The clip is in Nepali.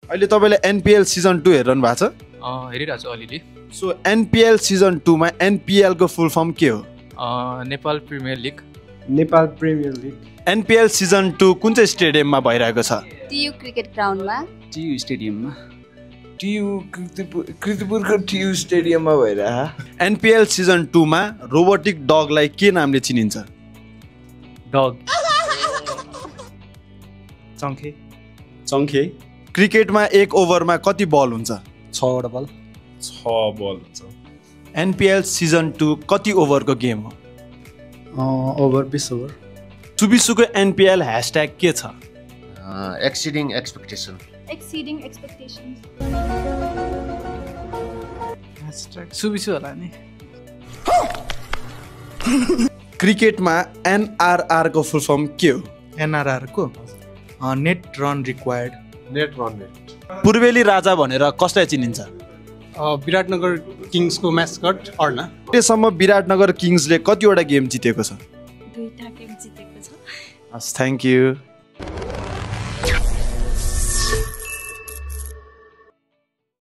अहिले तपाईले एनपीएल सिजन 2 हेरिरहनु भएको छ? हेरिरहेको छु अलिअलि। सो एनपीएल सिजन 2 मा एनपीएल को फुल फर्म के हो? Nepal premier league. Nepal premier league. NPL season 2 कुन चाहिँ स्टेडियममा भइरहेको छ? टियु क्रिकेट ग्राउन्डमा। टियु स्टेडियममा। कृतिपुरको टियु स्टेडियममा भइरहेको। एनपीएल सिजन 2 मा रोबोटिक डगलाई के नामले चिनिन्छ? डग। चङ्खे। चङ्खे। क्रिकेटमा एक ओभरमा कति बल हुन्छ? 6 वटा बल। 6 बल हुन्छ। एनपीएल सिजन 2 कति ओभरको गेम हो? Over 20 over. सुबिसुको एनपीएल ह्याशट्याग के छ? Exceeding expectation. Exceeding expectation. Hashtag Subisu होला नि। क्रिकेटमा एनआरआर को फुल फर्म के हो? एनआरआर को net run required. Net run rate. पूर्वेली राजा भनेर कसलाई चिनिन्छ? विराटनगर किङ्सको म्यास्कट अर्ना। अहिलेसम्म विराटनगर किङ्सले कतिवटा गेम जितेको छ? 2टा गेम जितेको छ। हस्, थ्याङ्क यू।